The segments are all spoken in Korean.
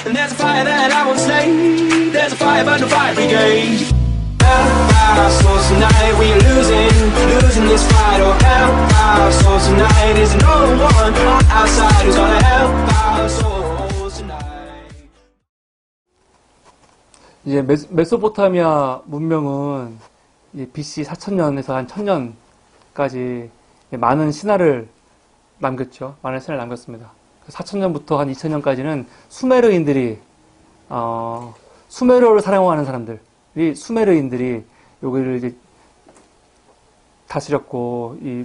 And there's a fire that I won't slay. There's a fire but no fire brigade. Help our souls tonight, we are losing this fight. Oh, help our souls tonight. Is no one on our side who's gonna help our souls tonight. 이제 메소포타미아 문명은 BC 4000년에서 한 1000년까지 많은 신화를 남겼죠. 많은 신화를 남겼습니다. 4000년부터 한 2000년까지는 수메르인들이 수메르어를 사용하는 사람들이 수메르인들이 여기를 이제 다스렸고 이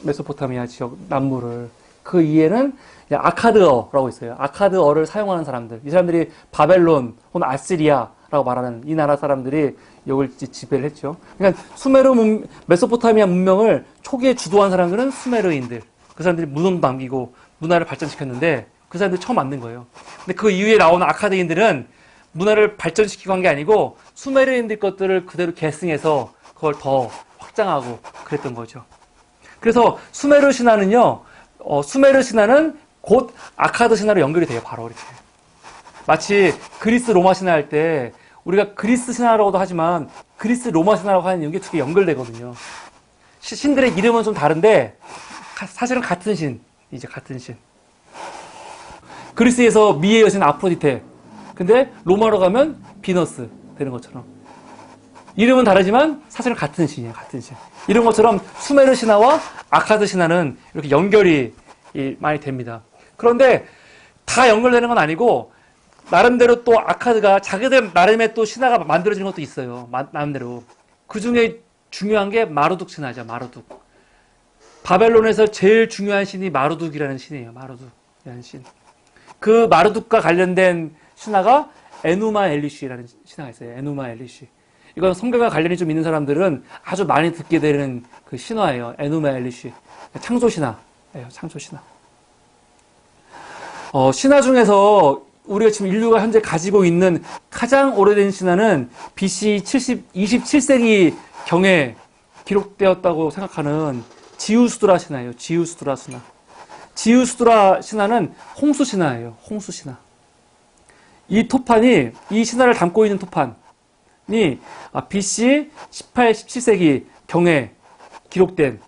메소포타미아 지역 남부를 그 이해는 아카드어라고 있어요. 아카드어를 사용하는 사람들. 이 사람들이 바벨론 혹은 아시리아라고 말하는 이 나라 사람들이 여기를 지배를 했죠. 그러니까 메소포타미아 문명을 초기에 주도한 사람들은 수메르인들. 그 사람들이 문헌도 남기고 문화를 발전시켰는데 그 사람들이 처음 만든 거예요. 근데 그 이후에 나오는 아카드인들은 문화를 발전시키고 한 게 아니고 수메르인들 것들을 그대로 계승해서 그걸 더 확장하고 그랬던 거죠. 그래서 수메르 신화는요, 수메르 신화는 곧 아카드 신화로 연결이 돼요. 바로 이렇게. 마치 그리스 로마 신화 할 때 우리가 그리스 신화라고도 하지만 그리스 로마 신화라고 하는 게 두 개 연결되거든요. 신들의 이름은 좀 다른데 사실은 같은 신이죠. 같은 신. 그리스에서 미의 여신 아프로디테. 근데 로마로 가면 비너스 되는 것처럼. 이름은 다르지만 사실은 같은 신이에요. 같은 신. 이런 것처럼 수메르 신화와 아카드 신화는 이렇게 연결이 많이 됩니다. 그런데 다 연결되는 건 아니고 나름대로 또 아카드가 자기들 나름의 또 신화가 만들어지는 것도 있어요. 나름대로. 그 중에 중요한 게 마르둑 신화죠. 마르둑. 바벨론에서 제일 중요한 신이 마르둑이라는 신이에요. 마르둑이라는 신. 그 마르둑과 관련된 신화가 에누마 엘리시라는 신화가 있어요. 에누마 엘리시. 이건 성경과 관련이 좀 있는 사람들은 아주 많이 듣게 되는 그 신화예요. 에누마 엘리시. 창조 신화예요. 창조 신화. 신화 중에서 우리가 지금 인류가 현재 가지고 있는 가장 오래된 신화는 BC 27세기 경에 기록되었다고 생각하는 지우스드라 신화예요. 지우스드라 신화. 지우스드라 신화는 홍수 신화예요. 홍수 신화. 이 토판이, 이 신화를 담고 있는 토판이 BC 18, 17세기 경에 기록된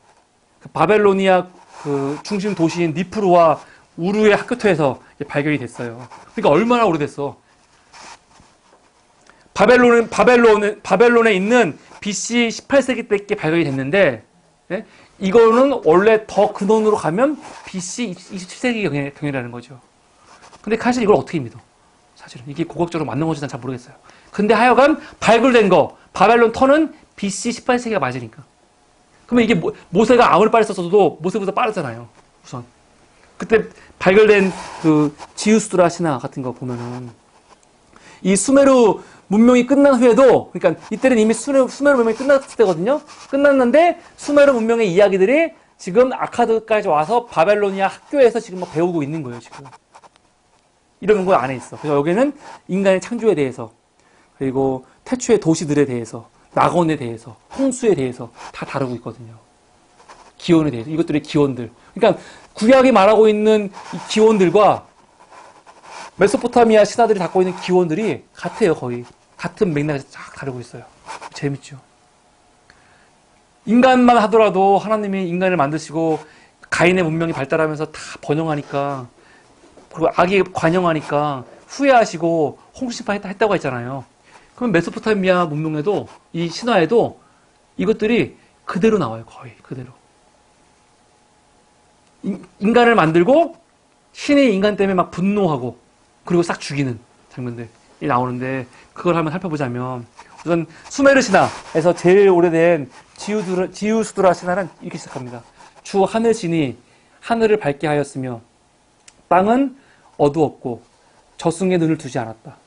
바벨로니아 그 중심 도시인 니프루와 우르의 학교토에서 발견이 됐어요. 그러니까 얼마나 오래됐어. 바벨론에 있는 BC 18세기 때 발견이 됐는데, 네? 이거는 원래 더 근원으로 가면 BC 27세기 경이라는 거죠. 근데 사실 이걸 어떻게 믿어? 사실은 이게 고각적으로 맞는 건지 난 잘 모르겠어요. 근데 하여간 발굴된 거, 바벨론 터는 BC 18세기가 맞으니까. 그러면 이게 모세가 아무리 빨리 썼어도 모세보다 빠르잖아요. 우선. 그때 발견된 그 지우스드라 신화 같은 거 보면은 이 수메르 문명이 끝난 후에도, 그러니까 이때는 이미 수메르 문명이 끝났을 때거든요. 끝났는데 수메르 문명의 이야기들이 지금 아카드까지 와서 바벨로니아 학교에서 지금 막 배우고 있는 거예요. 지금 이런 거 안에 있어. 그래서 여기는 인간의 창조에 대해서, 그리고 태초의 도시들에 대해서, 낙원에 대해서, 홍수에 대해서 다 다루고 있거든요. 기원에 대해서, 이것들의 기원들. 그러니까 구약이 말하고 있는 이 기원들과 메소포타미아 신화들이 갖고 있는 기원들이 같아요. 거의 같은 맥락에서 쫙 다루고 있어요. 재밌죠. 인간만 하더라도 하나님이 인간을 만드시고 가인의 문명이 발달하면서 다 번영하니까, 그리고 악이 관영하니까 후회하시고 홍수심판 했다고 했잖아요. 그럼 메소포타미아 문명에도, 이 신화에도 이것들이 그대로 나와요. 거의 그대로. 인간을 만들고 신이 인간 때문에 막 분노하고 그리고 싹 죽이는 장면들이 나오는데, 그걸 한번 살펴보자면, 우선 수메르 신화에서 제일 오래된 지우스드라 신화는 이렇게 시작합니다. 주 하늘신이 하늘을 밝게 하였으며 땅은 어두웠고 저승에 눈을 두지 않았다.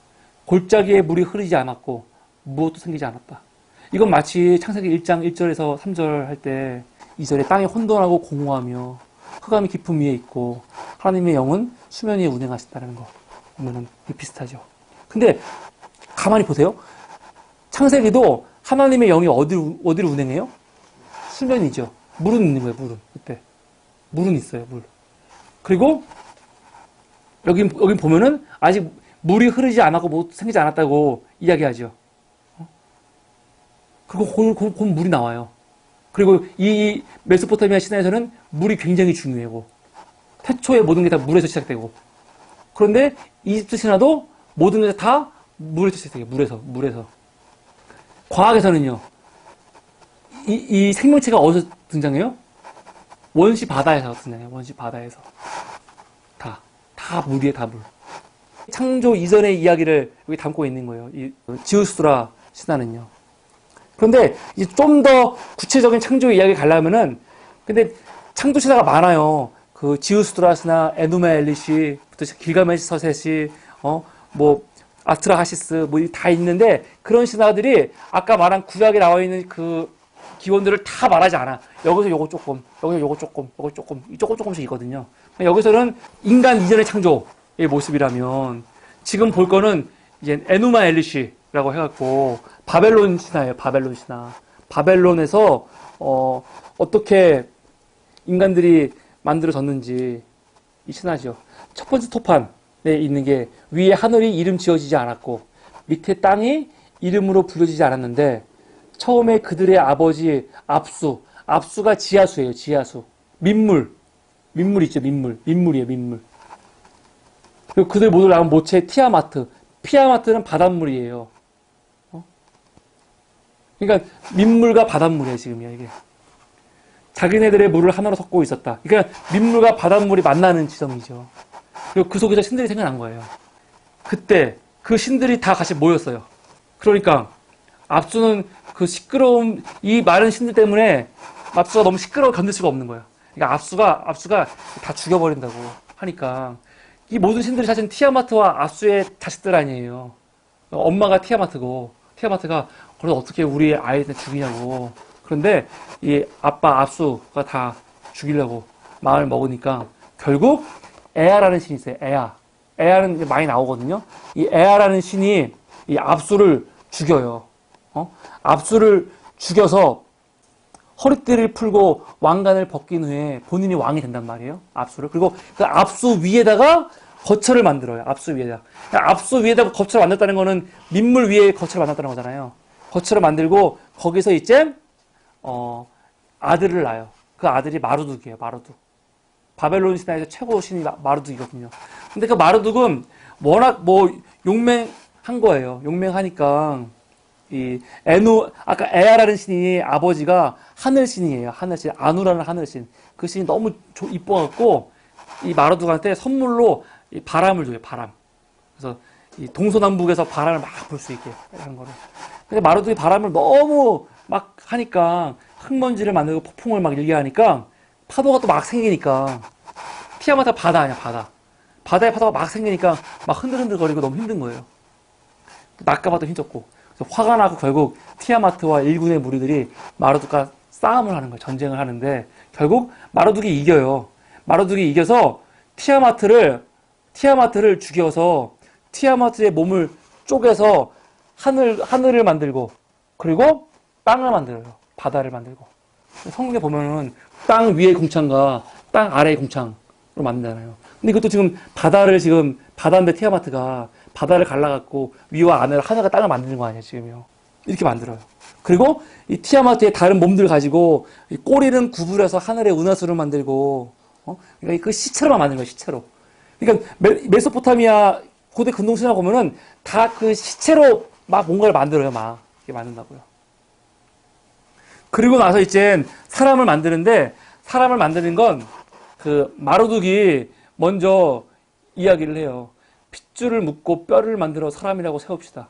골짜기에 물이 흐르지 않았고 무엇도 생기지 않았다. 이건 마치 창세기 1장 1절에서 3절 할 때 2절에 땅이 혼돈하고 공허하며 흑암이 깊음 위에 있고 하나님의 영은 수면 위에 운행하신다는 거 보면은 비슷하죠. 근데 가만히 보세요. 창세기도 하나님의 영이 어디를 운행해요? 수면이죠. 물은 있는 거예요. 물은 그때 물은 있어요. 물. 그리고 여기 보면은 아직 물이 흐르지 않았고 뭐 생기지 않았다고 이야기하죠. 그리고 곧 물이 나와요. 그리고 이 메소포타미아 신화에서는 물이 굉장히 중요하고 태초에 모든 게 다 물에서 시작되고 그런데 이집트 신화도 모든 게 다 물에서 시작돼요. 물에서. 과학에서는요. 이 생명체가 어디서 등장해요? 원시 바다에서 등장해요. 원시 바다에서. 다 물이에요. 다 물. 창조 이전의 이야기를 여기 담고 있는 거예요. 이 지우스드라 신화는요. 그런데 좀 더 구체적인 창조 이야기 가려면은 근데 창조 신화가 많아요. 그 지우스드라 신화, 에누마 엘리시부터 길가메시 서셋이 뭐 아트라하시스 뭐 다 있는데 그런 신화들이 아까 말한 구약에 나와 있는 그 기원들을 다 말하지 않아. 여기서 요거 조금, 여기서 요거 조금, 요거 조금, 조금씩 있거든요. 여기서는 인간 이전의 창조의 모습이라면 지금 볼 거는 이제 에누마 엘리시라고 해갖고 바벨론 신화예요. 바벨론 신화. 바벨론에서 어떻게 인간들이 만들어졌는지 이 신화죠. 첫 번째 토판에 있는 게 위에 하늘이 이름 지어지지 않았고 밑에 땅이 이름으로 불려지지 않았는데 처음에 그들의 아버지 압수가 지하수예요. 지하수. 민물 있죠. 민물이에요. 민물. 그리고 그들 모두 낳은 모체 피아마트는 바닷물이에요. 그러니까 민물과 바닷물이에요. 지금이야 이게. 자기네들의 물을 하나로 섞고 있었다. 그러니까 민물과 바닷물이 만나는 지점이죠. 그리고 그 속에서 신들이 생겨난 거예요. 그때 그 신들이 다 같이 모였어요. 그러니까 압수는 그 시끄러움, 이 많은 신들 때문에 압수가 너무 시끄러워 견딜 수가 없는 거예요. 그러니까 압수가 다 죽여버린다고 하니까 이 모든 신들이 사실 티아마트와 압수의 자식들 아니에요. 엄마가 티아마트고 티아마트가 그래서 어떻게 우리 아이들 죽이냐고. 그런데 이 아빠 압수가 다 죽이려고 마음을 먹으니까 결국 에아라는 신이 있어요. 에아는 많이 나오거든요. 이 에아라는 신이 이 압수를 죽여요. 압수를 죽여서 허리띠를 풀고 왕관을 벗긴 후에 본인이 왕이 된단 말이에요. 압수를. 그리고 그 압수 위에다가 거처를 만들어요. 압수 위에다가. 압수 위에다가 거처를 만들었다는 거는 민물 위에 거처를 만들었다는 거잖아요. 거처를 만들고 거기서 이제 아들을 낳아요. 그 아들이 마르둑이에요. 마르둑. 바벨론 신화에서 최고 신이 마르둑이거든요. 근데 그 마르둑은 워낙 용맹한 거예요. 용맹하니까 아까 에아라는 신이 아버지가 하늘신이에요. 하늘신. 아누라는 하늘신. 그 신이 너무 이뻐갖고 이 마르둑한테 선물로 이 바람을 줘요. 바람. 그래서 이 동서남북에서 바람을 막 불 수 있게 이런 거를. 근데 마르둑이 바람을 너무 막 하니까 흙먼지를 만들고 폭풍을 막 일게 하니까 파도가 또 막 생기니까 티아마트가 바다 아니야, 바다. 바다에 파도가 막 생기니까 막 흔들흔들거리고 너무 힘든 거예요. 낚아봐도 힘겹고. 그래서 화가 나고 결국 티아마트와 일군의 무리들이 마르둑과 싸움을 하는 거예요. 전쟁을 하는데 결국 마르둑이 이겨요. 마르둑이 이겨서 티아마트를 죽여서 티아마트의 몸을 쪼개서 하늘을 만들고 그리고 땅을 만들어요. 바다를 만들고. 성경에 보면은 땅 위의 궁창과 땅 아래의 궁창으로 만들잖아요. 근데 이것도 지금 바다인데 티아마트가 바다를 갈라갖고 위와 아래를 하나가 땅을 만드는 거 아니에요, 지금요. 이렇게 만들어요. 그리고 이 티아마트의 다른 몸들을 가지고 이 꼬리는 구부려서 하늘의 은하수를 만들고, 그러니까 그 시체로만 만드는 거예요, 시체로. 그러니까 메소포타미아 고대 근동신화 보면은 다 그 시체로 막 뭔가를 만들어요, 막. 이렇게 만든다고요. 그리고 나서 이제 사람을 만드는데, 사람을 만드는 건 그 마르둑이 먼저 이야기를 해요. 핏줄을 묶고 뼈를 만들어 사람이라고 세웁시다.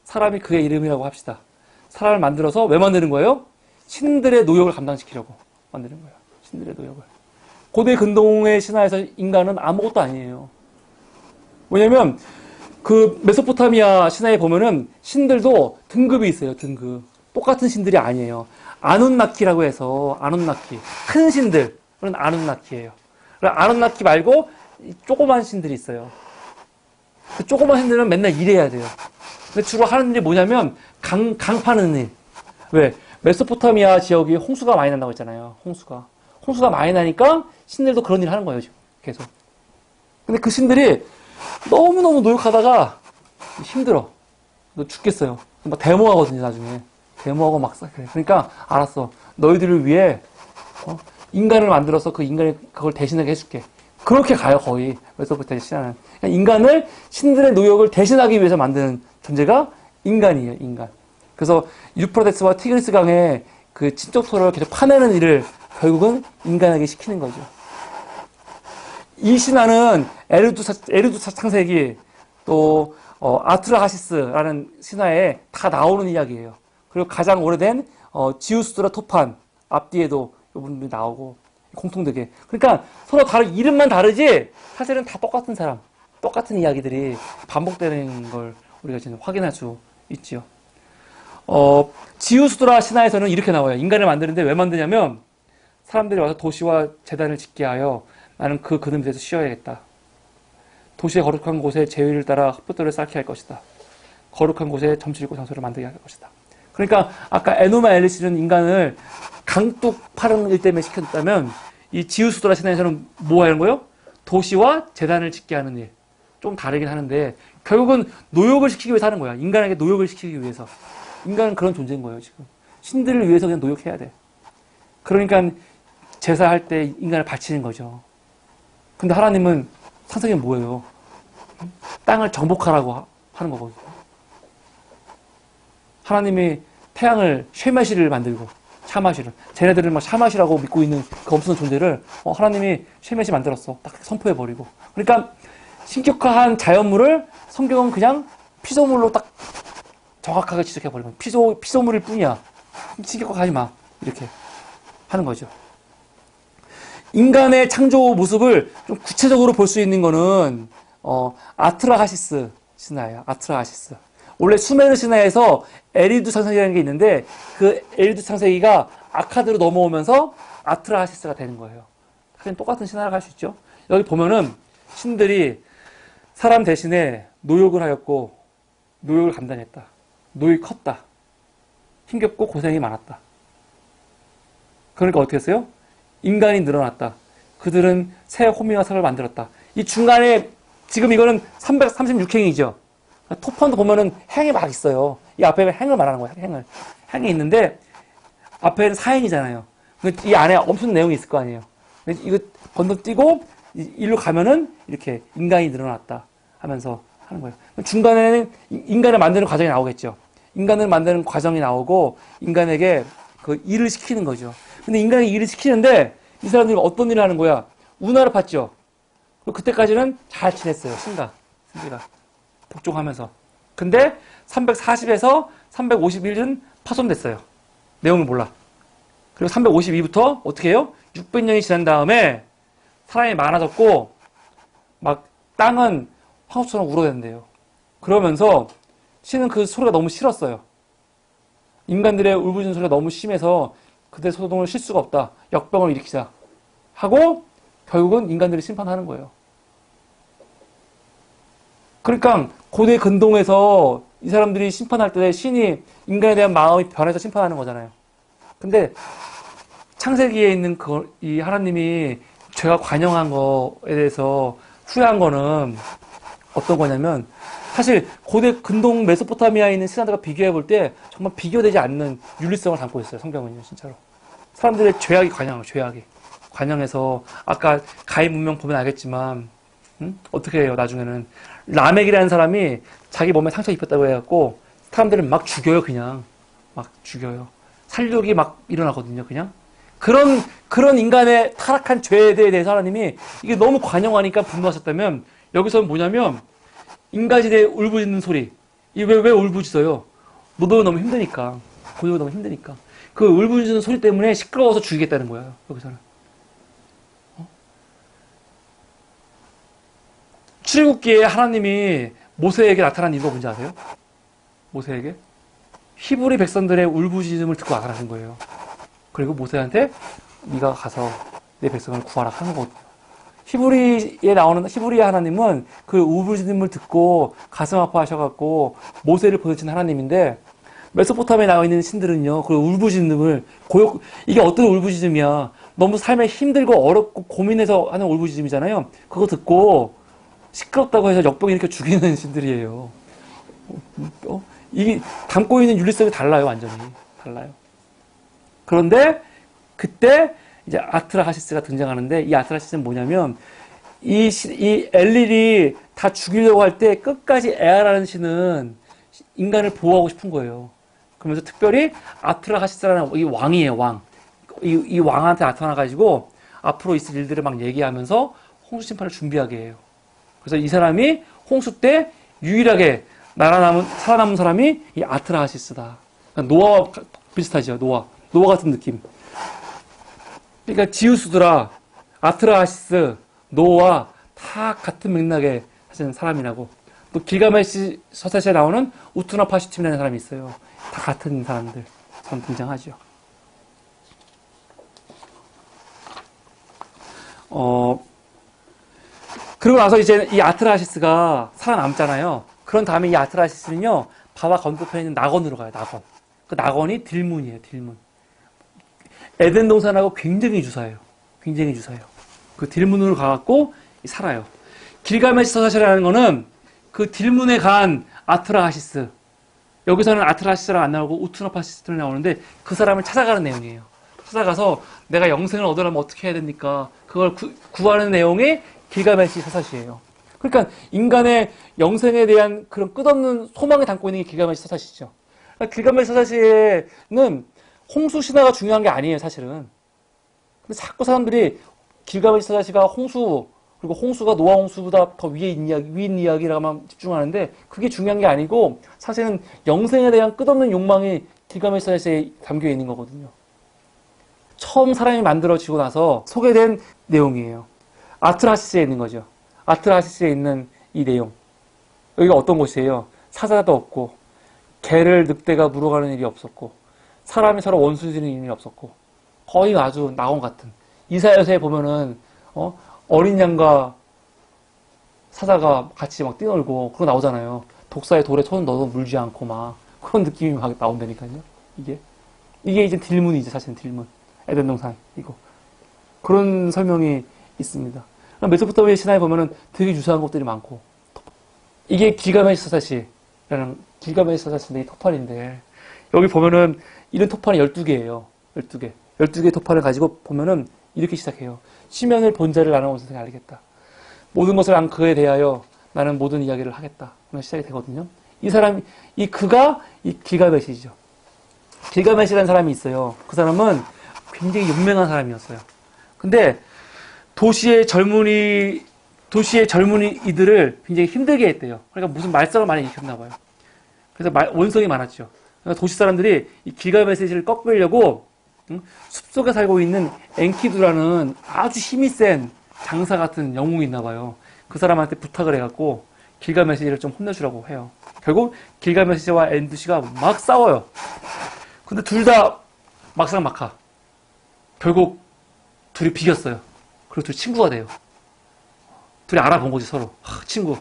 사람이 그의 이름이라고 합시다. 사람을 만들어서 왜 만드는 거예요? 신들의 노역을 감당시키려고 만드는 거예요. 신들의 노역을. 고대 근동의 신화에서 인간은 아무것도 아니에요. 왜냐면 그 메소포타미아 신화에 보면은 신들도 등급이 있어요. 등급. 똑같은 신들이 아니에요. 아눈나키라고 해서 아눈나키. 큰 신들은 아눈나키예요. 아눈나키 말고 조그만 신들이 있어요. 그 조그만 신들은 맨날 일해야 돼요. 근데 주로 하는 일이 뭐냐면 강 파는 일. 왜? 메소포타미아 지역이 홍수가 많이 난다고 했잖아요. 홍수가 많이 나니까 신들도 그런 일을 하는 거예요. 지금 계속. 근데 그 신들이 너무너무 노력하다가 힘들어. 너 죽겠어요. 막 데모하거든요, 나중에. 데모하고 막 그래. 그러니까 알았어. 너희들을 위해 인간을 만들어서 그 인간이 그걸 대신하게 해줄게. 그렇게 가요, 거의. 메소포타미아 신화는. 그러니까 인간을, 신들의 노역을 대신하기 위해서 만드는 존재가 인간이에요, 인간. 그래서 유프라테스와 티그리스 강의 그 친족 소를 계속 파내는 일을 결국은 인간에게 시키는 거죠. 이 신화는 에르두 창세기, 또 아트라하시스라는 신화에 다 나오는 이야기예요. 그리고 가장 오래된 지우스드라 토판 앞뒤에도 이분들이 나오고 공통되게. 그러니까 서로 이름만 다르지 사실은 다 똑같은 사람, 똑같은 이야기들이 반복되는 걸 우리가 지금 확인할 수 있지요. 지우스드라 신화에서는 이렇게 나와요. 인간을 만드는데 왜 만드냐면 사람들이 와서 도시와 재단을 짓게 하여 나는 그 그늘 밑에서 쉬어야겠다. 도시의 거룩한 곳에 제위를 따라 흙불들을 쌓게 할 것이다. 거룩한 곳에 점칠 있고 장소를 만들게 할 것이다. 그러니까 아까 에노마 엘리시는 인간을 강둑 파는 일 때문에 시켰다면 이 지우스드라 신화에서는 뭐 하는 거예요? 도시와 재단을 짓게 하는 일. 좀 다르긴 하는데 결국은 노역을 시키기 위해서 하는 거야. 인간에게 노역을 시키기 위해서. 인간은 그런 존재인 거예요, 지금. 신들을 위해서 그냥 노역해야 돼. 그러니까 제사할 때 인간을 바치는 거죠. 근데 하나님은 상상이 뭐예요? 땅을 정복하라고 하는 거거든요. 하나님이 태양을 쉐메시를 만들고 샤마시를 쟤네들은 막 샤마시라고 믿고 있는 그 엄청난 존재를 하나님이 쉐메시 만들었어. 딱 선포해버리고. 그러니까 신격화한 자연물을 성경은 그냥 피조물로 딱 정확하게 지적해버리면 피조물일 뿐이야. 신격화하지 마. 이렇게 하는 거죠. 인간의 창조 모습을 좀 구체적으로 볼 수 있는 거는 아트라하시스 신화예요. 아트라하시스. 원래 수메르 신화에서 에리두 창세기라는 게 있는데 그 에리두 창세기가 아카드로 넘어오면서 아트라하시스가 되는 거예요. 사실 똑같은 신화라고 할 수 있죠. 여기 보면은 신들이 사람 대신에 노역을 하였고 노역을 감당했다. 노역이 컸다. 힘겹고 고생이 많았다. 그러니까 어떻게 했어요? 인간이 늘어났다. 그들은 새 호미와 설을 만들었다. 이 중간에 지금 이거는 336행이죠. 토판도 보면은 행이 막 있어요. 이 앞에 행을 말하는 거예요. 행을. 행이 있는데 앞에는 사행이잖아요. 이 안에 엄청난 내용이 있을 거 아니에요. 이거 건너뛰고 일로 가면은 이렇게 인간이 늘어났다 하면서 하는 거예요. 중간에는 인간을 만드는 과정이 나오겠죠. 인간을 만드는 과정이 나오고 인간에게 그 일을 시키는 거죠. 근데 인간이 일을 시키는데 이 사람들이 어떤 일을 하는 거야? 운하를 팠죠. 그때까지는 잘 지냈어요. 신가. 복종하면서. 근데 340에서 351은 파손됐어요. 내용을 몰라. 그리고 352부터 어떻게 해요? 600년이 지난 다음에 사람이 많아졌고 막 땅은 황소처럼 울어댄대요. 그러면서 신은 그 소리가 너무 싫었어요. 인간들의 울부짖는 소리가 너무 심해서 그들 소동을 쉴 수가 없다. 역병을 일으키자. 하고 결국은 인간들이 심판하는 거예요. 그러니까 고대 근동에서 이 사람들이 심판할 때 신이 인간에 대한 마음이 변해서 심판하는 거잖아요. 근데 창세기에 있는 이 하나님이 죄가 관영한 거에 대해서 후회한 거는 어떤 거냐면 사실 고대 근동 메소포타미아에 있는 신화들과 비교해 볼 때 정말 비교되지 않는 윤리성을 담고 있어요. 성경은요, 진짜로. 사람들의 죄악이 관영해요, 죄악이. 관영해서 아까 가인 문명 보면 알겠지만 어떻게 해요, 나중에는. 라멕이라는 사람이 자기 몸에 상처 입혔다고 해갖고 사람들을 막 죽여요, 그냥. 막 죽여요. 살육이 막 일어나거든요, 그냥. 그런 인간의 타락한 죄에 대해서 하나님이 이게 너무 관영하니까 분노하셨다면 여기서는 뭐냐면 인간시대에 울부짖는 소리. 이게 왜 울부짖어요? 노동이 너무 힘드니까. 고용이 너무 힘드니까. 그 울부짖는 소리 때문에 시끄러워서 죽이겠다는 거예요, 여기서는. 출애굽기에 하나님이 모세에게 나타난 이유가 뭔지 아세요? 모세에게? 히브리 백성들의 울부짖음을 듣고 와가라는 거예요. 그리고 모세한테 네가 가서 내 백성을 구하라 하는 거거든요. 히브리에 나오는 히브리의 하나님은 그 울부짖음을 듣고 가슴 아파하셔갖고 모세를 보내신 하나님인데 메소포타미아에 나와 있는 신들은요, 그 울부짖음을 이게 어떤 울부짖음이야? 너무 삶에 힘들고 어렵고 고민해서 하는 울부짖음이잖아요. 그거 듣고 시끄럽다고 해서 역병 일으켜 죽이는 신들이에요. 이게 담고 있는 윤리성이 달라요, 완전히 달라요. 그런데 그때 이제 아트라하시스가 등장하는데 이 아트라하시스는 뭐냐면 이 엘릴이 다 죽이려고 할 때 끝까지 에아라는 신은 인간을 보호하고 싶은 거예요. 그러면서 특별히 아트라하시스라는 이 왕이에요, 왕. 이 왕한테 나타나가지고 앞으로 있을 일들을 막 얘기하면서 홍수 심판을 준비하게 해요. 그래서 이 사람이 홍수 때 유일하게 살아남은 사람이 이 아트라하시스다. 그러니까 노아와 비슷하죠, 노아 같은 느낌. 그러니까 지우스드라, 아트라하시스, 노아 다 같은 맥락에 사실은 사람이라고. 또 길가메시 서사시에 나오는 우투나파시팀이라는 사람이 있어요. 다 같은 사람들 등장하죠. 그리고 나서 이제 이 아트라하시스가 살아남잖아요. 그런 다음에 이 아트라하시스는요, 바다 건너편에 있는 낙원으로 가요, 낙원. 그 낙원이 딜문이에요, 딜문. 에덴 동산하고 굉장히 유사해요. 굉장히 유사해요. 그 딜문으로 가갖고 살아요. 길가메시 서사시라는 거는 그 딜문에 간 아트라하시스. 여기서는 아트라하시스랑 안 나오고 우투나파시스로 나오는데 그 사람을 찾아가는 내용이에요. 찾아가서 내가 영생을 얻으려면 어떻게 해야 됩니까? 그걸 구하는 내용이 길가메시 서사시예요. 그러니까 인간의 영생에 대한 그런 끝없는 소망을 담고 있는 게 길가메시 서사시죠. 그러니까 길가메시 서사시에는 홍수 신화가 중요한 게 아니에요, 사실은. 근데 자꾸 사람들이 길가메시 서사시가 홍수, 그리고 홍수가 노아 홍수보다 더 위인 이야기라고만 집중하는데 그게 중요한 게 아니고 사실은 영생에 대한 끝없는 욕망이 길가메시 서사시에 담겨 있는 거거든요. 처음 사람이 만들어지고 나서 소개된 내용이에요. 아트라시스에 있는 거죠. 아트라시스에 있는 이 내용. 여기가 어떤 곳이에요? 사자도 없고 개를 늑대가 물어가는 일이 없었고 사람이 서로 원수 지는 일이 없었고 거의 아주 낙원 같은. 이사야서에 보면은 어린 양과 사자가 같이 막 뛰놀고 그거 나오잖아요. 독사의 돌에 손 넣어도 물지 않고 막 그런 느낌이 막 나온다니까요. 이게 이제 딜문이죠, 사실은 딜문. 에덴 동산 이거 그런 설명이 있습니다. 메소포타미아 신화에 보면은 되게 유사한 것들이 많고 이게 길가메시 서사시라는 길가메시 서사시인데 이 토판인데 여기 보면은 이런 토판이 12개예요. 12개. 12개의 토판을 가지고 보면은 이렇게 시작해요. 시면을 본자를 나는 것을 알겠다. 모든 것을 안 그에 대하여 나는 모든 이야기를 하겠다. 그런 시작이 되거든요. 그가 길가메시죠. 길가메시라는 사람이 있어요. 그 사람은 굉장히 용맹한 사람이었어요. 근데 도시의 젊은이들을 굉장히 힘들게 했대요. 그러니까 무슨 말썽을 많이 일으켰나 봐요. 그래서 원성이 많았죠. 그러니까 도시 사람들이 이 길가메시를 꺾으려고 숲속에 살고 있는 엔키두라는 아주 힘이 센 장사 같은 영웅이 있나 봐요. 그 사람한테 부탁을 해갖고 길가메시를 좀 혼내주라고 해요. 결국 길가메시와 엔두시가 막 싸워요. 근데 둘 다 막상막하. 결국 둘이 비겼어요. 그리고 둘이 친구가 돼요. 둘이 알아본 거지, 서로. 친구.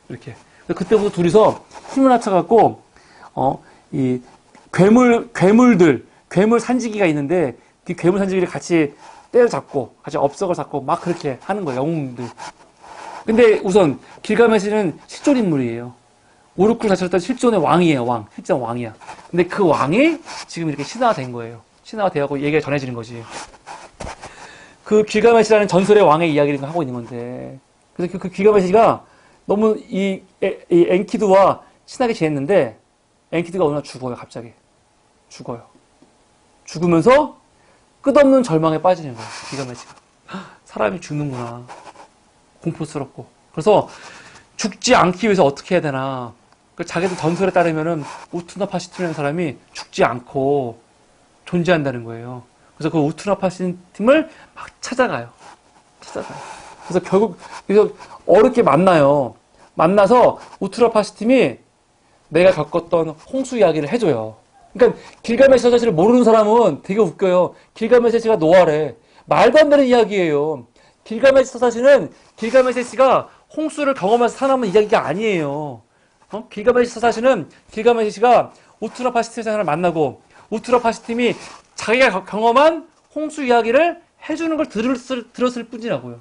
이렇게. 그때부터 둘이서 힘을 합쳐갖고, 이 괴물 산지기가 있는데, 그 괴물 산지기를 같이 때려잡고, 같이 업석을 잡고, 막 그렇게 하는 거예요, 영웅들. 근데 우선, 길가메시는 실존 인물이에요. 우르쿠를 다쳤던 실존의 왕이에요, 왕. 실존 왕이야. 근데 그 왕이 지금 이렇게 신화가 된 거예요. 신화가 되어갖고 얘기가 전해지는 거지. 그 길가메시라는 전설의 왕의 이야기를 하고 있는 건데. 그래서 그 길가메시가 너무 이 엔키두와 친하게 지냈는데, 엔키두가 어느 날 죽어요, 갑자기. 죽어요. 죽으면서 끝없는 절망에 빠지는 거예요, 길가메시가. 사람이 죽는구나. 공포스럽고. 그래서 죽지 않기 위해서 어떻게 해야 되나. 자기들 전설에 따르면은 우투나파시팀이라는 사람이 죽지 않고 존재한다는 거예요. 그래서 그 우투나파시팀을 막 찾아가요. 그래서 결국 어렵게 만나요. 만나서 우투나파시팀이 내가 겪었던 홍수 이야기를 해줘요. 그러니까 길가메시 서사시를 모르는 사람은 되게 웃겨요. 길가메시가 노아래. 말도 안 되는 이야기예요. 길가메시 서사시는 길가메시가 홍수를 경험해서 살아남은 이야기가 아니에요. 길가메시 서사시는 길가메시가 우투나파시팀 생활을 만나고 우투나파시팀이 자기가 경험한 홍수 이야기를 해주는 걸 들었을 뿐이라고요.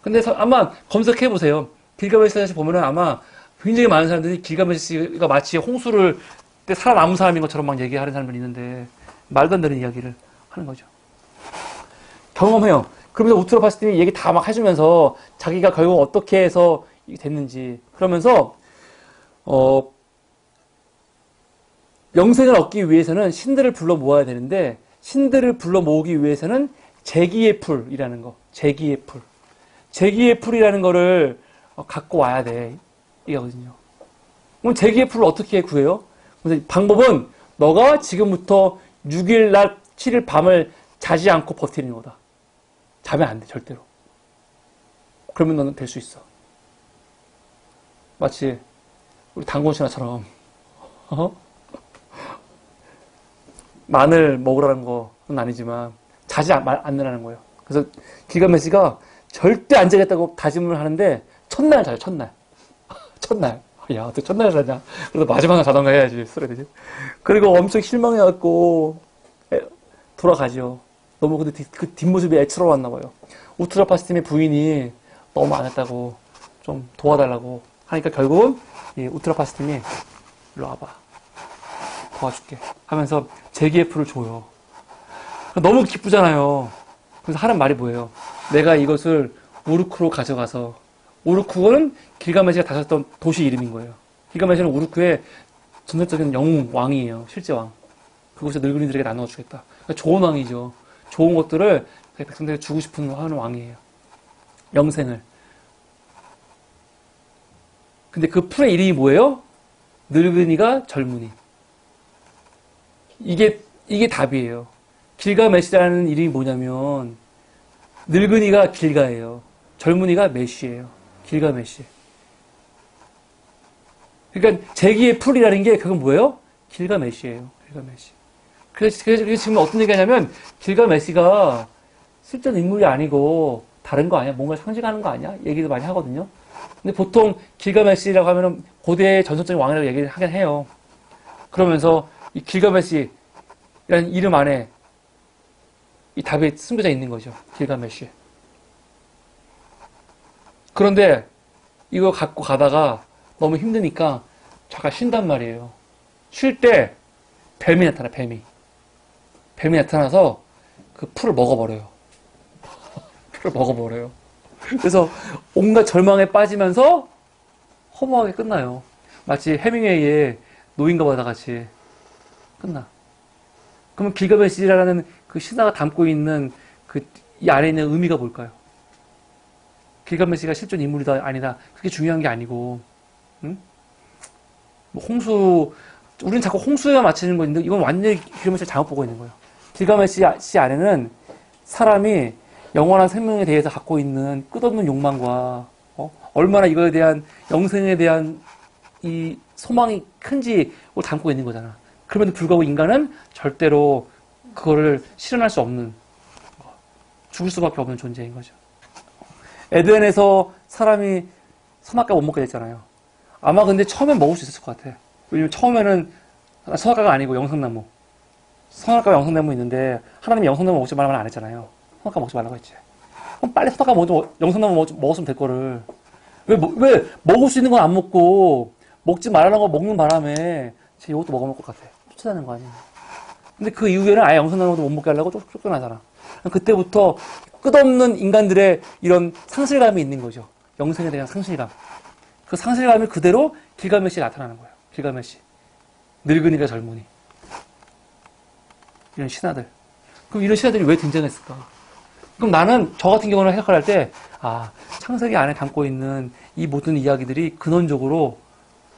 근데 아마 검색해 보세요. 길가메시 다시 보면은 아마 굉장히 많은 사람들이 길가메시가 마치 홍수를 때 살아남은 사람인 것처럼 막 얘기하는 사람들이 있는데 말도 안 되는 이야기를 하는 거죠. 경험해요. 그러면서 우트라파스님이 얘기 다 막 해주면서 자기가 결국 어떻게 해서 됐는지 그러면서 영생을 얻기 위해서는 신들을 불러 모아야 되는데 신들을 불러 모으기 위해서는 제기의 풀이라는 거. 제기의 풀. 제기의 풀이라는 거를 갖고 와야 돼. 이거거든요. 그럼 제기의 풀을 어떻게 구해요? 방법은 너가 지금부터 6일 날 7일 밤을 자지 않고 버티는 거다. 자면 안 돼, 절대로. 그러면 너는 될 수 있어. 마치 우리 당군 신화처럼 마늘 먹으라는 거는 아니지만 자지 않는다는 거예요. 그래서 길가메시가 절대 안 자겠다고 다짐을 하는데 첫날 자요, 첫날. 첫날. 야, 어떻게 첫날 자냐. 그래서 마지막에 자던가 해야지, 쓰레기지. 그리고 엄청 실망해갖고 돌아가죠. 너무 근데 그 뒷모습이 애처로웠나 봐요. 우트라파스팀의 부인이 너무 안 했다고 좀 도와달라고 하니까 결국은 이 우트라파스팀이 일로 와봐. 도와줄게. 하면서 제기의 풀을 줘요. 너무 기쁘잖아요. 그래서 하는 말이 뭐예요? 내가 이것을 우르크로 가져가서 우르크는 길가메시가 다녔던 도시 이름인 거예요. 길가메시는 우르크의 전설적인 영웅 왕이에요. 실제 왕. 그곳에 늙은이들에게 나누어 주겠다. 그러니까 좋은 왕이죠. 좋은 것들을 백성들에게 주고 싶은 하는 왕이에요. 영생을. 근데 그 풀의 이름이 뭐예요? 늙은이가 젊은이. 이게 답이에요. 길가메시라는 이름이 뭐냐면 늙은이가 길가예요. 젊은이가 메시예요. 길가메시. 그러니까 제기의 풀이라는 게 그건 뭐예요? 길가메시예요. 길가메시. 그래서 지금 어떤 얘기하냐면 길가메시가 실존 인물이 아니고 다른 거 아니야? 뭔가 상징하는 거 아니야? 얘기도 많이 하거든요. 근데 보통 길가메시라고 하면은 고대의 전설적인 왕이라고 얘기를 하긴 해요. 그러면서 이 길가메시라는 이름 안에 이 답이 숨겨져 있는 거죠. 길가메시. 그런데 이거 갖고 가다가 너무 힘드니까 잠깐 쉰단 말이에요. 쉴 때 뱀이 나타나, 뱀이. 뱀이 나타나서 그 풀을 먹어버려요. 풀을 먹어버려요. 그래서 온갖 절망에 빠지면서 허무하게 끝나요. 마치 해밍웨이의 노인과 바다 같이 끝나. 그러면 길가메시라는 그 신화가 담고 있는 이 안에 있는 의미가 뭘까요? 길가메시가 실존 인물이다 아니다 그게 중요한 게 아니고, 응? 뭐 홍수 우리는 자꾸 홍수에 맞추는 건데 이건 완전히 길가메시를 잘못 보고 있는 거예요. 길가메시 안에는 사람이 영원한 생명에 대해서 갖고 있는 끝없는 욕망과 얼마나 이거에 대한 영생에 대한 이 소망이 큰지 담고 있는 거잖아. 그럼에도 불구하고 인간은 절대로 그거를 실현할 수 없는, 죽을 수밖에 없는 존재인 거죠. 에덴에서 사람이 선악과 못 먹게 됐잖아요. 아마 근데 처음엔 먹을 수 있었을 것 같아. 왜냐면 처음에는 선악과가 아니고 영상나무. 선악과와 영상나무 있는데 하나님이 영상나무 먹지 말라고 안 했잖아요. 선악과 먹지 말라고 했지. 그럼 빨리 선악과 영상나무 먹었으면 될 거를. 왜 먹을 수 있는 건 안 먹고 먹지 말라는 거 먹는 바람에 쟤 이것도 먹어먹을 것 같아. 쫓아다니는 거 아니에요. 근데 그 이후에는 아예 영상나무도 못 먹게 하려고 쫓겨나잖아. 그때부터 끝없는 인간들의 이런 상실감이 있는 거죠. 영생에 대한 상실감. 그 상실감이 그대로 길가메시에 나타나는 거예요. 길가메시. 늙은이가 젊은이. 이런 신화들. 그럼 이런 신화들이 왜 등장했을까? 그럼 나는 저 같은 경우는 생각할 때, 창세기 안에 담고 있는 이 모든 이야기들이 근원적으로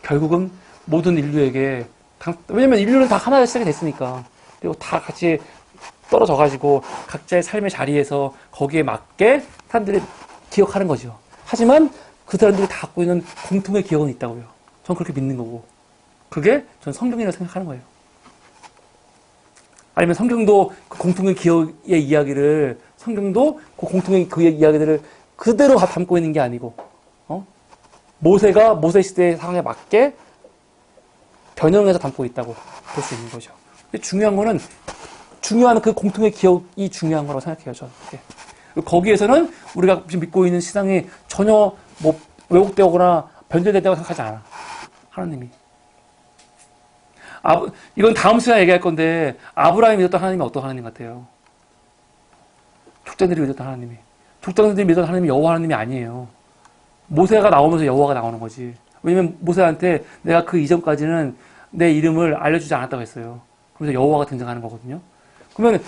결국은 모든 인류에게, 왜냐면 인류는 다 하나의 시작이 됐으니까. 그리고 다 같이 떨어져가지고 각자의 삶의 자리에서 거기에 맞게 사람들이 기억하는 거죠. 하지만 그 사람들이 다 갖고 있는 공통의 기억은 있다고요. 전 그렇게 믿는 거고. 그게 전 성경이라고 생각하는 거예요. 아니면 성경도 그 공통의 기억의 이야기를, 성경도 그 공통의 그 이야기들을 그대로 담고 있는 게 아니고, 모세가 모세 시대의 상황에 맞게 변형해서 담고 있다고 볼 수 있는 거죠. 근데 중요한 거는, 중요한 그 공통의 기억이 중요한 거라고 생각해요, 저는. 거기에서는 우리가 지금 믿고 있는 신앙이 전혀 뭐 왜곡되거나 변절됐다고 생각하지 않아. 하나님이. 이건 다음 시간에 얘기할 건데, 아브라함이 믿었던 하나님이 어떤 하나님 같아요? 족장들이 믿었던 하나님이. 족장들이 믿었던 하나님이 여호와 하나님이 아니에요. 모세가 나오면서 여호와가 나오는 거지. 왜냐면 모세한테 내가 그 이전까지는 내 이름을 알려주지 않았다고 했어요. 그래서 여호와가 등장하는 거거든요. 그러면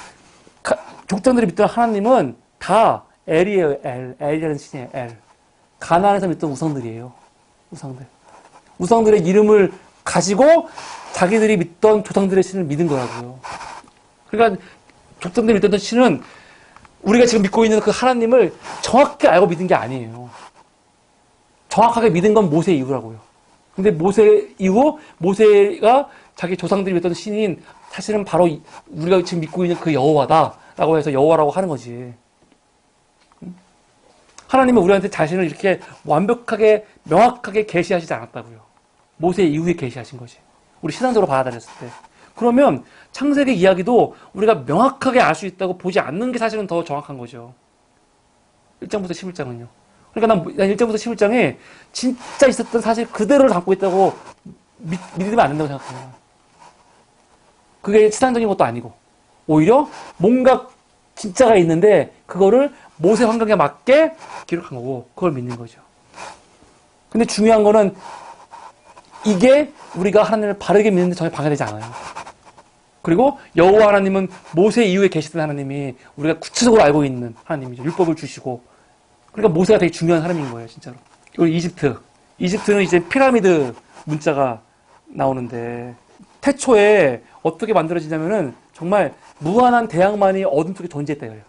족장들이 믿던 하나님은 다 엘이에요. 엘이라는 신이에요. 엘. 가나안에서 믿던 우상들이에요. 우상들의 이름을 가지고 자기들이 믿던 조상들의 신을 믿은 거라고요. 그러니까 족장들이 믿던 신은 우리가 지금 믿고 있는 그 하나님을 정확히 알고 믿은 게 아니에요. 정확하게 믿은 건 모세 이후라고요. 근데 모세 이후 모세가 자기 조상들이 믿던 신인 사실은 바로 우리가 지금 믿고 있는 그 여호와다라고 해서 여호와라고 하는 거지. 하나님은 우리한테 자신을 이렇게 완벽하게 명확하게 계시하시지 않았다고요. 모세 이후에 계시하신 거지. 우리 신앙적으로 받아들였을 때. 그러면 창세기 이야기도 우리가 명확하게 알 수 있다고 보지 않는 게 사실은 더 정확한 거죠. 1장부터 11장은요. 그러니까 난 1장부터 11장에 진짜 있었던 사실 그대로를 담고 있다고 믿으면 안 된다고 생각해요. 그게 치상적인 것도 아니고 오히려 뭔가 진짜가 있는데 그거를 모세 환경에 맞게 기록한 거고 그걸 믿는 거죠. 근데 중요한 거는 이게 우리가 하나님을 바르게 믿는데 전혀 방해되지 않아요. 그리고 여호와 하나님은 모세 이후에 계시던 하나님이 우리가 구체적으로 알고 있는 하나님이죠. 율법을 주시고. 그러니까 모세가 되게 중요한 사람인 거예요, 진짜로. 그리고 이집트는 이제 피라미드 문자가 나오는데 태초에 어떻게 만들어지냐면은 정말 무한한 대양만이 어둠 속에 존재했다 그래요.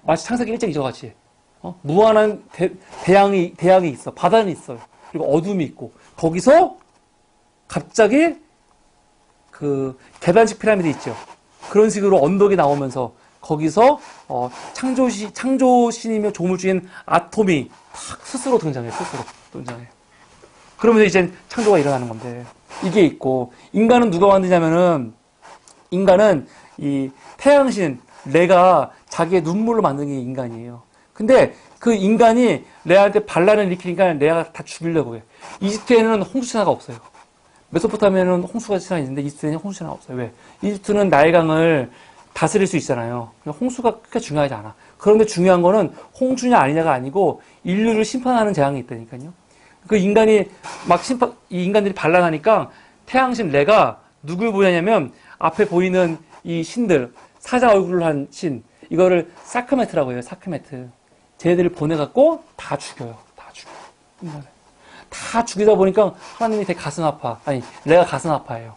마치 창세기 1장 2절 같이. 무한한 대양이 있어. 바다는 있어요. 그리고 어둠이 있고 거기서 갑자기 그 계단식 피라미드 있죠. 그런 식으로 언덕이 나오면서 거기서 창조신이며 조물주인 아톰이 스스로 등장해요. 그러면서 이제 창조가 일어나는 건데 이게 있고 인간은 누가 만드냐면은 인간은 이 태양신 레가 자기의 눈물로 만든 게 인간이에요. 근데 그 인간이 레아한테 반란을 일으키니까 레아가 다 죽이려고 해요. 이집트에는 홍수 신화가 없어요. 메소포타미아는 홍수가 신화 있는데 이집트에는 홍수 신화가 없어요. 왜? 이집트는 나일강을 다스릴 수 있잖아요. 홍수가 그렇게 중요하지 않아. 그런데 중요한 거는 홍수냐 아니냐가 아니고 인류를 심판하는 재앙이 있다니까요. 그 인간이 이 인간들이 반란하니까 태양신 레가 누굴 보냐면 앞에 보이는 이 신들, 사자 얼굴을 한 신, 이거를 사크메트라고 해요. 사크메트. 쟤네들을 보내갖고 다 죽여요. 다 죽이다 보니까 하나님이 되게 가슴 아파. 아니, 레가 가슴 아파해요.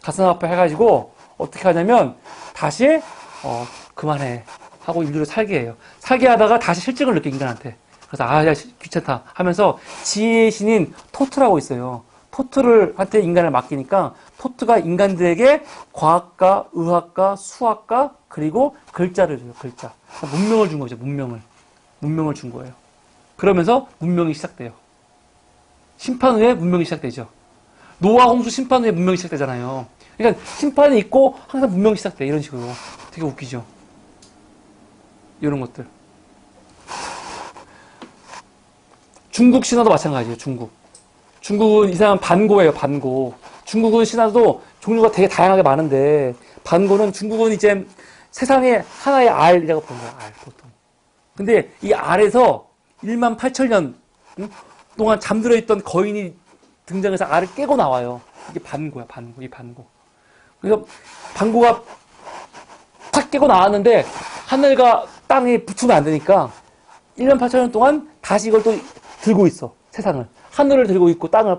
가슴 아파 해가지고 어떻게 하냐면 다시 그만해 하고 인류를 살게 해요. 살게 하다가 다시 실증을 느껴 인간한테. 그래서 야 귀찮다 하면서 지혜의 신인 토트라고 있어요. 토트한테 인간을 맡기니까 토트가 인간들에게 과학과 의학과 수학과 그리고 글자를 줘요. 글자. 문명을 준 거죠. 문명을 준 거예요. 그러면서 문명이 시작돼요. 심판 후에 문명이 시작되죠. 노아 홍수 심판 후에 문명이 시작되잖아요. 그러니까 심판이 있고 항상 문명이 시작돼. 이런 식으로. 되게 웃기죠. 이런 것들. 중국 신화도 마찬가지예요. 중국은 이상한 반고예요. 반고. 중국은 신화도 종류가 되게 다양하게 많은데 반고는 중국은 이제 세상에 하나의 알이라고 보는 거예요. 알 보통. 근데 이 알에서 1만 8천 년 동안 잠들어 있던 거인이 등장해서 알을 깨고 나와요. 이게 반고야. 반고. 이 반고. 그래서 반고가 탁 깨고 나왔는데 하늘과 땅에 붙으면 안 되니까 1만 8천 년 동안 다시 이걸 또 들고 있어. 세상을. 하늘을 들고 있고 땅을.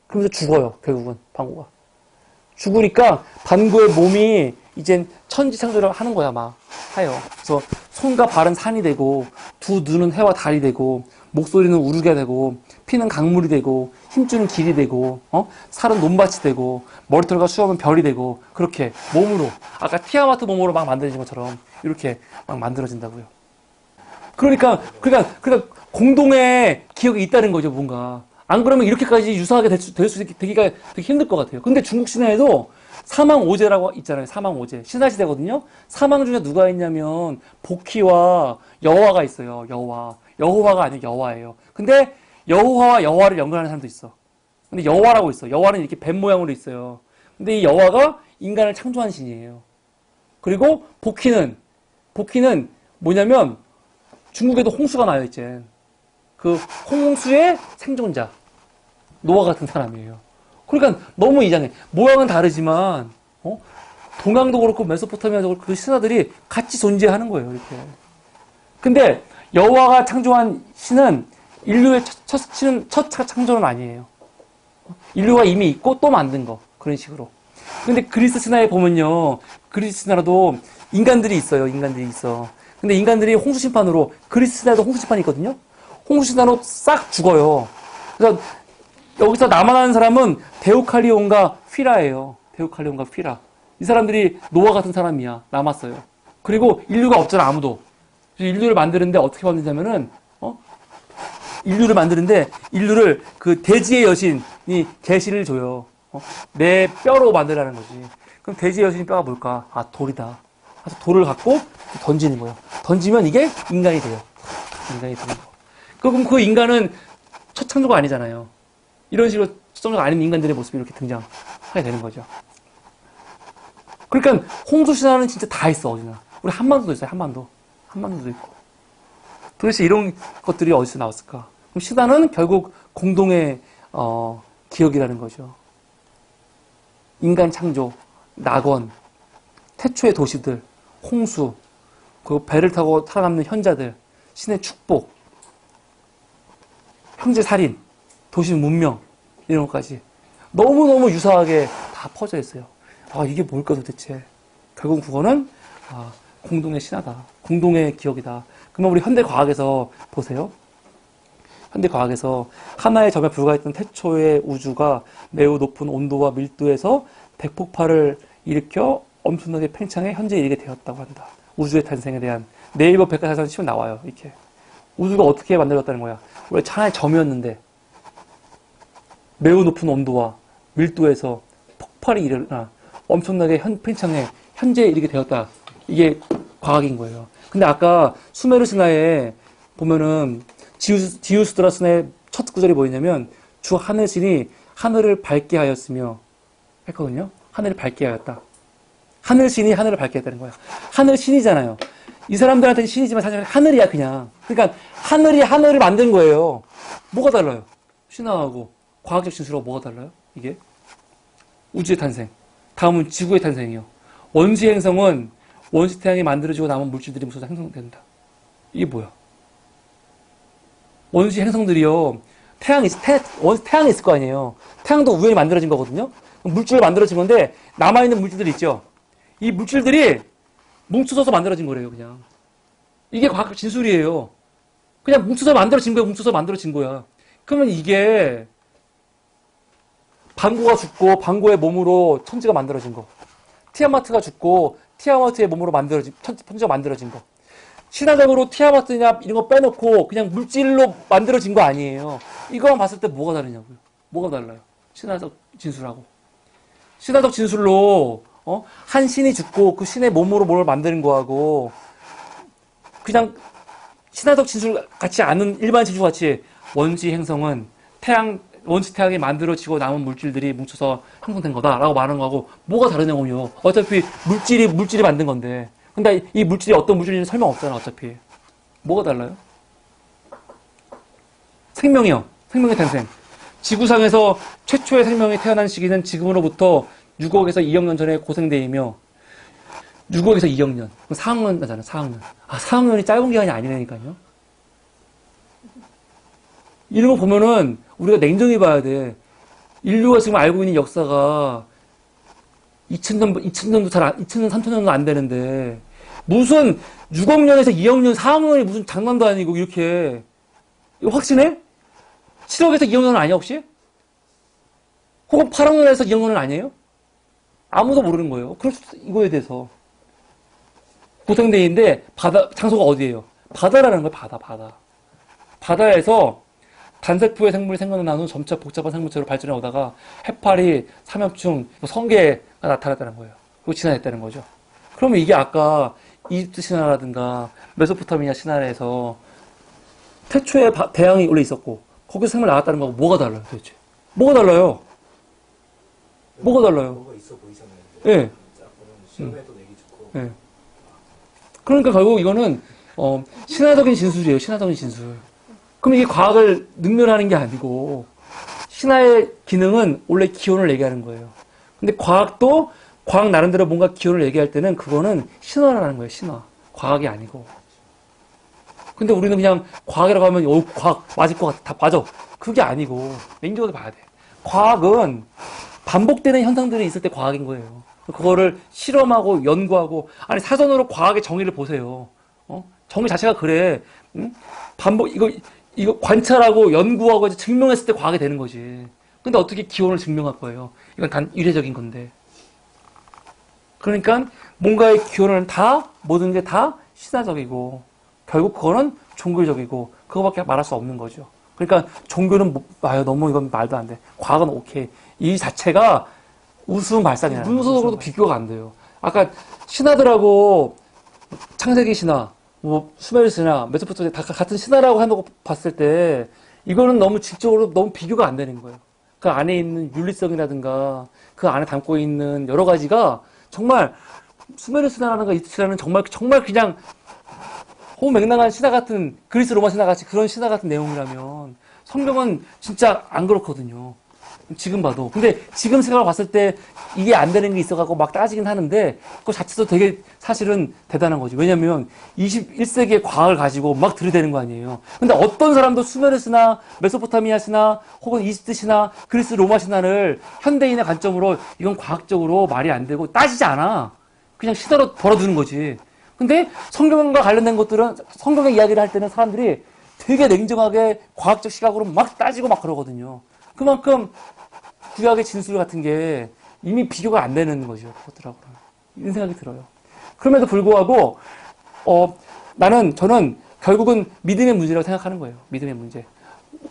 그러면서 죽어요. 결국은 반고가. 죽으니까 반고의 몸이 이젠 천지창조를 하는 거야. 막 하여. 그래서 손과 발은 산이 되고 두 눈은 해와 달이 되고 목소리는 우르게 되고 피는 강물이 되고 힘주는 길이 되고 살은 논밭이 되고 머리털과 수염은 별이 되고 그렇게 몸으로 아까 티아마트 몸으로 막 만들어진 것처럼 이렇게 막 만들어진다고요. 그러니까 공동의 기억이 있다는 거죠. 뭔가 안 그러면 이렇게까지 유사하게 되기가 되게 힘들 것 같아요. 근데 중국 신화에도 사망오제라고 있잖아요. 사망오제. 신화시대거든요. 사망 중에 누가 있냐면 복희와 여화가 있어요. 여화. 여호와가 아니고 여화예요. 근데 여호와와 여화를 연결하는 사람도 있어. 근데 여화라고 있어. 여화는 이렇게 뱀 모양으로 있어요. 근데 이 여화가 인간을 창조한 신이에요. 그리고 복희는 뭐냐면 중국에도 홍수가 나요, 이제. 그 홍수의 생존자. 노아 같은 사람이에요. 그러니까 너무 이상해. 모양은 다르지만 동양도 그렇고 메소포타미아도 그렇고 그 신화들이 같이 존재하는 거예요, 이렇게. 근데 여호와가 창조한 신은 인류의 첫 창조는 아니에요. 인류가 이미 있고 또 만든 거. 그런 식으로. 근데 그리스 신화에 보면요. 그리스 신화라도 인간들이 있어요. 인간들이 있어. 근데 인간들이 홍수심판으로, 그리스 신화에도 홍수심판이 있거든요. 홍수심판으로 싹 죽어요. 그래서 여기서 남아나는 사람은 데우칼리온과 휘라예요. 데우칼리온과 휘라. 이 사람들이 노아 같은 사람이야. 남았어요. 그리고 인류가 없잖아, 아무도. 인류를 만드는데 어떻게 만드냐면은, 인류를 그 대지의 여신이 계시를 줘요. 내 뼈로 만들라는 거지. 그럼 대지의 여신 뼈가 뭘까? 아, 돌이다. 그래서 돌을 갖고 던지는 거예요. 던지면 이게 인간이 돼요. 인간이 되는 거. 그럼 그 인간은 첫 창조가 아니잖아요. 이런 식으로 첫 창조가 아닌 인간들의 모습이 이렇게 등장하게 되는 거죠. 그러니까 홍수 신화는 진짜 다 있어, 어디나. 우리 한반도도 있어요, 한반도. 한반도도 있고. 도대체 이런 것들이 어디서 나왔을까? 그럼 신화는 결국 공동의 기억이라는 거죠. 인간 창조, 낙원, 태초의 도시들, 홍수, 그 배를 타고 살아남는 현자들, 신의 축복, 형제 살인, 도시 문명, 이런 것까지 너무너무 유사하게 다 퍼져 있어요. 아, 이게 뭘까 도대체? 결국 그거는 공동의 신화다. 공동의 기억이다. 그러면 우리 현대과학에서 보세요. 현대과학에서 하나의 점에 불과했던 태초의 우주가 매우 높은 온도와 밀도에서 대폭발을 일으켜 엄청나게 팽창해 현재 이르게 되었다고 한다. 우주의 탄생에 대한 네이버 백과사전 치면 나와요. 이렇게. 우주가 어떻게 만들어졌다는 거야. 원래 하나의 점이었는데 매우 높은 온도와 밀도에서 폭발이 일어나 엄청나게 팽창해 현재 이르게 되었다. 이게 과학인 거예요. 근데 아까 수메르 신화에 보면은 디우스드라스의 첫 구절이 뭐였냐면 주 하늘신이 하늘을 밝게 하였으며 했거든요. 하늘을 밝게 하였다. 하늘신이 하늘을 밝게 했다는 거야. 하늘신이잖아요. 이 사람들한테는 신이지만 사실 하늘이야, 그냥. 그러니까 하늘이 하늘을 만든 거예요. 뭐가 달라요? 신화하고 과학적 진술하고 뭐가 달라요? 이게 우주의 탄생. 다음은 지구의 탄생이요. 원시 행성은 원시 태양이 만들어지고 남은 물질들이 모여서 행성된다. 이게 뭐야? 원시 행성들이요. 태양이 있을 거 아니에요. 태양도 우연히 만들어진 거거든요. 물질로 만들어진 건데 남아있는 물질들이 있죠. 이 물질들이 뭉쳐져서 만들어진 거래요, 그냥. 이게 과학적 진술이에요. 그냥 뭉쳐서 만들어진 거야, 뭉쳐서 만들어진 거야. 그러면 이게 방고가 죽고 방고의 몸으로 천지가 만들어진 거. 티아마트가 죽고 티아마트의 몸으로 천지가 만들어진 거. 신화적으로 티아마트냐 이런 거 빼놓고 그냥 물질로 만들어진 거 아니에요. 이거만 봤을 때 뭐가 다르냐고요. 뭐가 달라요? 신화적 진술하고. 신화적 진술로 한 신이 죽고 그 신의 몸으로 뭘 만드는 거하고 그냥 신화적 진술 같이 아는 일반 진술 같이 원시 행성은 원시 태양이 만들어지고 남은 물질들이 뭉쳐서 형성된 거다라고 말하는 거하고 뭐가 다르냐고요. 어차피 물질이 만든 건데. 근데 이 물질이 어떤 물질인지 설명 없잖아, 어차피. 뭐가 달라요? 생명이요. 생명의 탄생. 지구상에서 최초의 생명이 태어난 시기는 지금으로부터 6억에서 2억 년 전에 고생대이며 6억에서 2억 년. 그럼 4억 년 나잖아, 4억 년. 4억 년이 짧은 기간이 아니라니까요. 이런 거 보면은 우리가 냉정히 봐야 돼. 인류가 지금 알고 있는 역사가 2000년도 3000년도 안 되는데 무슨 6억 년에서 2억 년, 4억 년이 무슨 장난도 아니고 이렇게 이거 확신해? 7억에서 2억 년은 아니야 혹시? 혹은 8억 년에서 2억 년은 아니에요? 아무도 모르는 거예요. 그럴 수 이거에 대해서 고생대인데 장소가 어디예요? 바다라는 거예요. 바다. 바다에서 단세포의 생물이 생겨난 후 점차 복잡한 생물체로 발전해 오다가 해파리, 삼엽충, 성게가 나타났다는 거예요. 그리고 진화했다는 거죠. 그러면 이게 아까 이집트 신화라든가 메소포타미아 신화에서 태초에 대양이 원래 있었고 거기서 생물 나왔다는 거하고 뭐가 달라요 도대체? 뭐가 달라요? 뭐가 달라요? 뭐가 있어 보이잖아요. 예. 시험에도 내기 좋고. 예. 그러니까 결국 이거는 신화적인 진술이에요. 신화적인 진술. 그럼 이게 과학을 능멸하는 게 아니고 신화의 기능은 원래 기원을 얘기하는 거예요. 근데 과학도 과학 나름대로 뭔가 기원을 얘기할 때는 그거는 신화라는 거예요. 신화. 과학이 아니고. 근데 우리는 그냥 과학이라고 하면 과학 맞을 것 같아. 다 맞아. 그게 아니고 냉정하게 봐야 돼. 과학은 반복되는 현상들이 있을 때 과학인 거예요. 그거를 실험하고 연구하고 아니 사전으로 과학의 정의를 보세요. 정의 자체가 그래. 응? 반복 이거 관찰하고 연구하고 이제 증명했을 때 과학이 되는 거지. 근데 어떻게 기원을 증명할 거예요? 이건 단 이례적인 건데. 그러니까 뭔가의 기원은 다 모든 게 다 신화적이고 결국 그거는 종교적이고 그거밖에 말할 수 없는 거죠. 그러니까 종교는 너무 이건 말도 안 돼. 과학은 오케이. 이 자체가 우스운 발상이야. 문서적으로도 비교가 안 돼요. 아까 신화들하고 창세기 신화, 수메르 신화, 메소포타미아 다 같은 신화라고 해놓고 봤을 때 이거는 너무 질적으로 너무 비교가 안 되는 거예요. 그 안에 있는 윤리성이라든가 그 안에 담고 있는 여러 가지가 정말 수메르 신화라든가 이집트 신화는 정말 그냥 호맹랑한 신화 같은 그리스 로마 신화 같이 그런 신화 같은 내용이라면 성경은 진짜 안 그렇거든요. 지금 봐도. 근데 지금 생각을 봤을 때 이게 안 되는 게 있어갖고 막 따지긴 하는데 그거 자체도 되게 사실은 대단한 거지. 왜냐면 21세기의 과학을 가지고 막 들이대는 거 아니에요. 근데 어떤 사람도 수메르 신화, 메소포타미아 신화, 혹은 이집트 신화, 그리스 로마 신화를 현대인의 관점으로 이건 과학적으로 말이 안 되고 따지지 않아. 그냥 신화로 벌어두는 거지. 근데 성경과 관련된 것들은 성경의 이야기를 할 때는 사람들이 되게 냉정하게 과학적 시각으로 막 따지고 막 그러거든요. 그만큼 구약의 진술 같은 게 이미 비교가 안 되는 거죠. 그것들하고는. 이런 생각이 들어요. 그럼에도 불구하고 저는 결국은 믿음의 문제라고 생각하는 거예요. 믿음의 문제.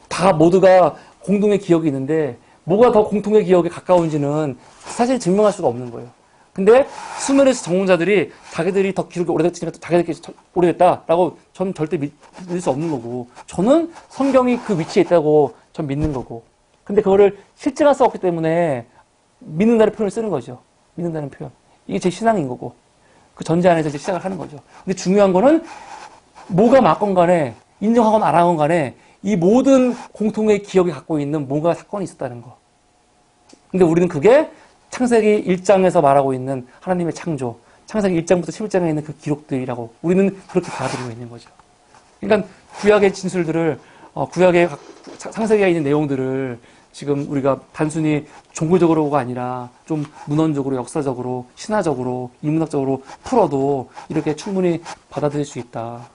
다 모두가 공동의 기억이 있는데 뭐가 더 공통의 기억에 가까운지는 사실 증명할 수가 없는 거예요. 근데 수메르스 전공자들이 자기들이 더 기록이 오래됐으니까 자기들끼리 오래됐다라고 저는 절대 믿을 수 없는 거고 저는 성경이 그 위치에 있다고 전 믿는 거고 근데 그거를 실증할 수 없기 때문에 믿는다는 표현을 쓰는 거죠. 믿는다는 표현. 이게 제 신앙인 거고 그 전제 안에서 이제 시작을 하는 거죠. 근데 중요한 거는 뭐가 맞건 간에 인정하건 안 하건 간에 이 모든 공통의 기억이 갖고 있는 뭔가 사건이 있었다는 거. 근데 우리는 그게 창세기 1장에서 말하고 있는 하나님의 창조, 창세기 1장부터 11장에 있는 그 기록들이라고 우리는 그렇게 받아들이고 있는 거죠. 그러니까 구약의 진술들을, 구약의 창세기에 있는 내용들을 지금 우리가 단순히 종교적으로가 아니라 좀 문헌적으로, 역사적으로, 신화적으로, 인문학적으로 풀어도 이렇게 충분히 받아들일 수 있다.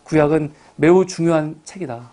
구약은 매우 중요한 책이다.